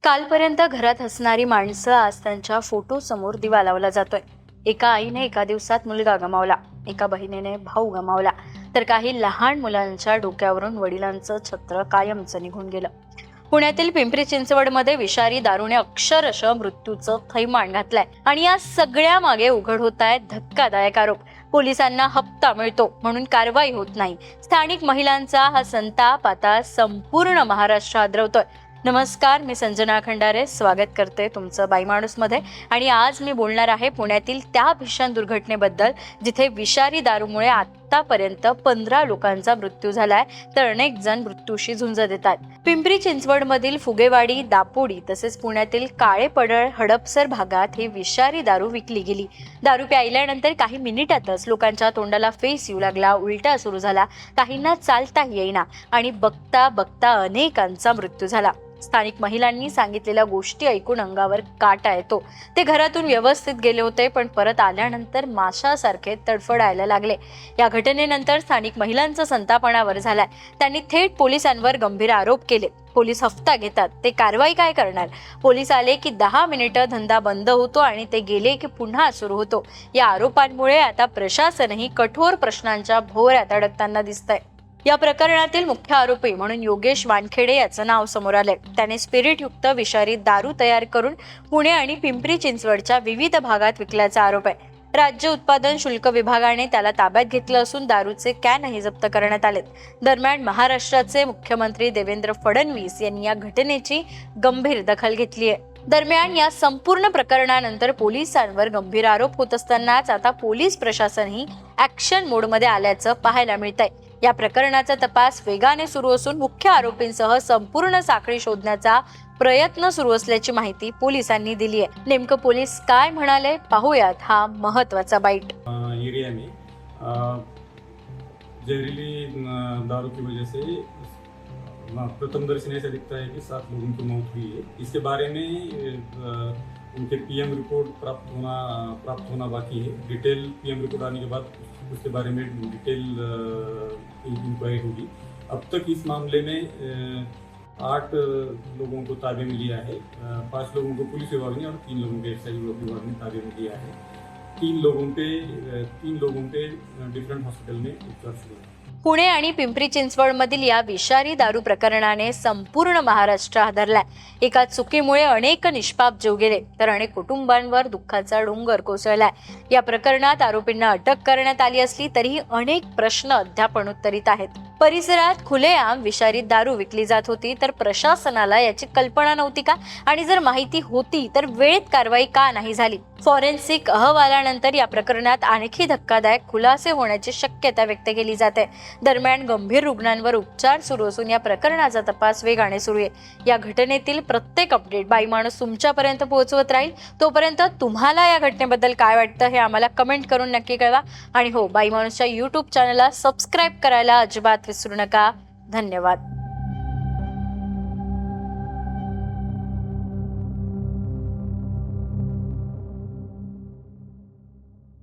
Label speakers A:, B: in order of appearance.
A: कालपर्यंत घरात हसणारी माणसं आज त्यांच्या फोटो समोर दिवा लावला जातोय. एका आईने एका दिवसात मुलगा गमावला, एका बहिणीने भाऊ गमावला, तर काही लहान मुलांच्या डोक्यावरून वडिलांचं छत्र कायमचं निघून गेलं. पुण्यातील पिंपरी चिंचवडमध्ये विषारी दारूने अक्षरशः मृत्यूचं थैमान घातलंय आणि या सगळ्या मागे उघड होत आहेत धक्कादायक आरोप. पोलिसांना हप्ता मिळतो म्हणून कारवाई होत नाही. स्थानिक महिलांचा हा संताप आता संपूर्ण महाराष्ट्र हादरवतोय. नमस्कार, मी संजना खंडारे स्वागत करते तुमचं बाई माणूस मध्ये. आणि आज मी बोलणार आहे पुण्यातील त्या भीषण दुर्घटनेबद्दल जिथे विषारी दारूमुळे आतापर्यंत 15 लोकांचा मृत्यू झालाय, तर अनेक जण मृत्यूशी झुंज देतात. पिंपरी चिंचवड मधील फुगेवाडी, दापोडी तसेच पुण्यातील काळेपडळ, हडपसर भागात ही विषारी दारू विकली गेली. दारू प्यायल्यानंतर काही मिनिटातच लोकांच्या तोंडाला फेस येऊ लागला, उलटा सुरू झाला, काहींना चालताही येईना आणि बघता बघता अनेकांचा मृत्यू झाला. स्थानिक महिलांनी सांगितलेल्या गोष्टी ऐकून अंगावर काटा येतो. ते घरातून व्यवस्थित गेले होते, पण परत आल्यानंतर माशासारखे तडफडायला लागले. या घटनेनंतर स्थानिक महिलांचा संतापणावर झालाय. त्यांनी थेट पोलिसांवर गंभीर आरोप केले. पोलीस हप्ता घेतात, ते कारवाई काय करणार? पोलीस आले की 10 मिनिटं धंदा बंद होतो आणि ते गेले की पुन्हा सुरू होतो. या आरोपांमुळे आता प्रशासनही कठोर प्रश्नांच्या भोवऱ्यात अडकताना दिसतंय. या प्रकरणातील मुख्य आरोपी म्हणून योगेश वानखेडे याचं नाव समोर आलंय. त्याने स्पिरिटयुक्त विषारी दारू तयार करून पुणे आणि पिंपरी चिंचवडच्या विविध भागात विकल्याचा आरोप आहे. राज्य उत्पादन शुल्क विभागाने त्याला ताब्यात घेतलं असून दारूचे कॅनही जप्त करण्यात आलेत. दरम्यान महाराष्ट्राचे मुख्यमंत्री देवेंद्र फडणवीस यांनी या घटनेची गंभीर दखल घेतली आहे. दरम्यान या संपूर्ण प्रकरणानंतर पोलिसांवर गंभीर आरोप होत असतानाच आता पोलीस प्रशासनही ऍक्शन मोडमध्ये आल्याचं पाहायला मिळतंय. या प्रकरणाचा तपास वेगाने सुरू असून मुख्य आरोपींसह संपूर्ण साखळी शोधण्याचा प्रयत्न सुरू असल्याची माहिती पोलिसांनी दिली आहे. नेमकं पोलीस काय म्हणाले पाहूयात हा महत्वाचा बाईट.
B: एरिया में जहरीली दारू की वजह से प्रथम दर्शन ऐसा दिखता है कि 7 लोगों की मौत हुई है. इसके बारे में उनके पीएम रिपोर्ट प्राप्त होना बाकी है. डिटेल पीएम रिपोर्ट आने के बाद उसके बारे में डिटेल इंक्वायरी होगी. अब तक इस मामले में 8 लोगों को ताबे में लिया है. 5 लोगों को पुलिस विभाग ने और 3 लोगों के एक्साइज विभाग ने ताबे में लिया है. 3 लोगों पे डिफरेंट हॉस्पिटल में उपचार शुरू है.
A: पुणे आणि पिंपरी चिंचवड मधील या विषारी दारू प्रकरणाने संपूर्ण महाराष्ट्र हादरलाय. एका चुकीमुळे अनेक निष्पाप जीव गेले, तर अनेक कुटुंबांवर दुःखाचा डोंगर कोसळलाय. या प्रकरणात आरोपींना अटक करण्यात आली असली तरीही अनेक प्रश्न अद्याप अनुत्तरित आहेत. परिसरात खुलेआम विषारी दारू विकली जात होती, तर प्रशासनाला याची कल्पना नव्हती का? आणि जर माहिती होती तर वेळेत कारवाई का नाही झाली? फॉरेन्सिक अहवालानंतर या प्रकरणात आणखी धक्कादायक खुलासे होण्याची शक्यता व्यक्त केली जाते. दरम्यान गंभीर रुग्णांवर उपचार सुरू असून या प्रकरणाचा तपास वेगाने सुरू आहे. या घटनेतील प्रत्येक अपडेट बाई माणूस तुमच्यापर्यंत पोहोचवत राहील. तोपर्यंत तुम्हाला या घटनेबद्दल काय वाटतं हे आम्हाला कमेंट करून नक्की कळवा. आणि हो, बाई माणूसच्या YouTube चॅनलला सबस्क्राईब करायला अजिबात विसरू नका. धन्यवाद.